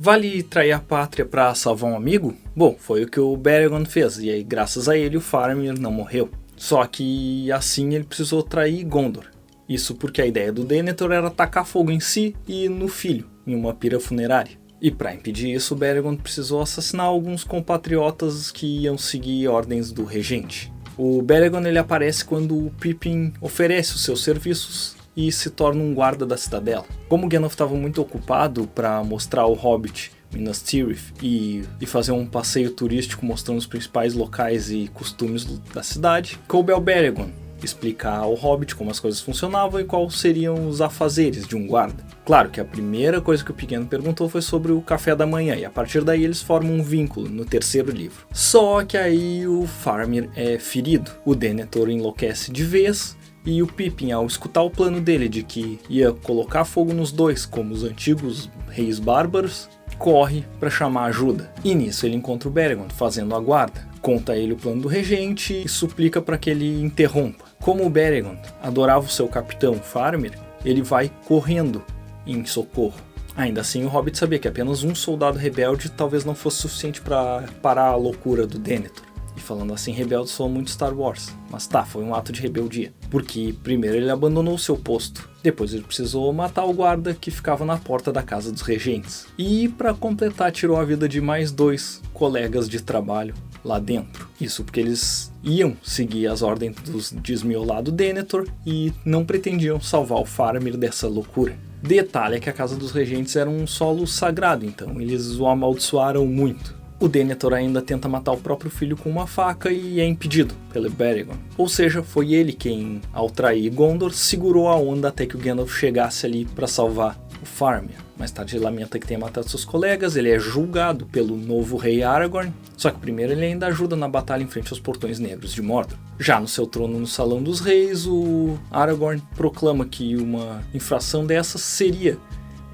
Vale trair a pátria para salvar um amigo? Bom, foi o que o Beregond fez, e aí graças a ele o Faramir não morreu. Só que assim ele precisou trair Gondor. Isso porque a ideia do Denethor era tacar fogo em si e no filho, em uma pira funerária. E para impedir isso, o Beregond precisou assassinar alguns compatriotas que iam seguir ordens do regente. O Beregond ele aparece quando o Pippin oferece os seus serviços e se torna um guarda da cidadela. Como Gandalf estava muito ocupado para mostrar ao Hobbit Minas Tirith e fazer um passeio turístico mostrando os principais locais e costumes da cidade, coube ao Beregond explicar ao Hobbit como as coisas funcionavam e quais seriam os afazeres de um guarda. Claro que a primeira coisa que o pequeno perguntou foi sobre o café da manhã, e a partir daí eles formam um vínculo no terceiro livro. Só que aí o Faramir é ferido, o Denethor enlouquece de vez, e o Pippin, ao escutar o plano dele de que ia colocar fogo nos dois como os antigos reis bárbaros, corre para chamar ajuda. E nisso ele encontra o Beregond fazendo a guarda, conta a ele o plano do regente e suplica para que ele interrompa. Como o Beregond adorava o seu capitão Faramir, ele vai correndo em socorro. Ainda assim, o Hobbit sabia que apenas um soldado rebelde talvez não fosse suficiente para parar a loucura do Denethor. E falando assim, rebelde soa muito Star Wars. Mas tá, foi um ato de rebeldia. Porque primeiro ele abandonou seu posto. Depois ele precisou matar o guarda que ficava na porta da casa dos regentes. E para completar, tirou a vida de mais 2 colegas de trabalho lá dentro. Isso porque eles iam seguir as ordens dos desmiolados Denethor e não pretendiam salvar o Faramir dessa loucura. Detalhe é que a casa dos regentes era um solo sagrado, então eles o amaldiçoaram muito. O Denethor ainda tenta matar o próprio filho com uma faca e é impedido pelo Beregond. Ou seja, foi ele quem, ao trair Gondor, segurou a onda até que o Gandalf chegasse ali para salvar o Faramir. Mais tarde ele lamenta que tenha matado seus colegas, ele é julgado pelo novo rei Aragorn, só que primeiro ele ainda ajuda na batalha em frente aos Portões Negros de Mordor. Já no seu trono no Salão dos Reis, o Aragorn proclama que uma infração dessas seria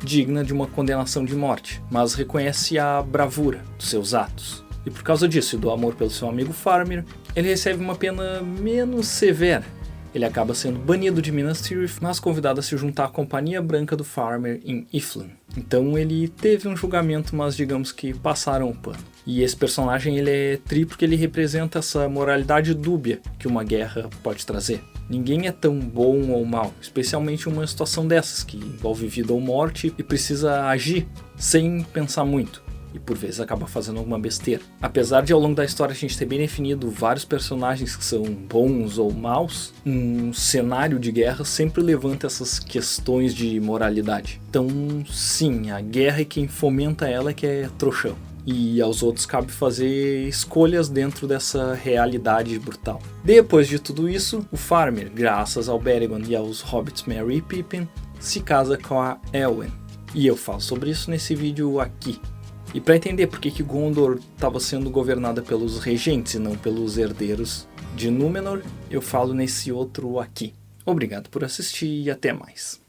digna de uma condenação de morte, mas reconhece a bravura dos seus atos. E por causa disso e do amor pelo seu amigo Faramir, ele recebe uma pena menos severa. Ele acaba sendo banido de Minas Tirith, mas convidado a se juntar à Companhia Branca do Faramir em Iflin. Então ele teve um julgamento, mas digamos que passaram o pano. E esse personagem ele é tri porque ele representa essa moralidade dúbia que uma guerra pode trazer. Ninguém é tão bom ou mal, especialmente em uma situação dessas, que envolve vida ou morte e precisa agir sem pensar muito. E por vezes acaba fazendo alguma besteira. Apesar de ao longo da história a gente ter bem definido vários personagens que são bons ou maus, um cenário de guerra sempre levanta essas questões de moralidade. Então sim, a guerra e quem fomenta ela é que é trouxão. E aos outros cabe fazer escolhas dentro dessa realidade brutal. Depois de tudo isso, o Faramir, graças ao Beregond e aos hobbits Merry e Pippin, se casa com a Elwen. E eu falo sobre isso nesse vídeo aqui. E para entender por que Gondor estava sendo governada pelos regentes e não pelos herdeiros de Númenor, eu falo nesse outro aqui. Obrigado por assistir e até mais.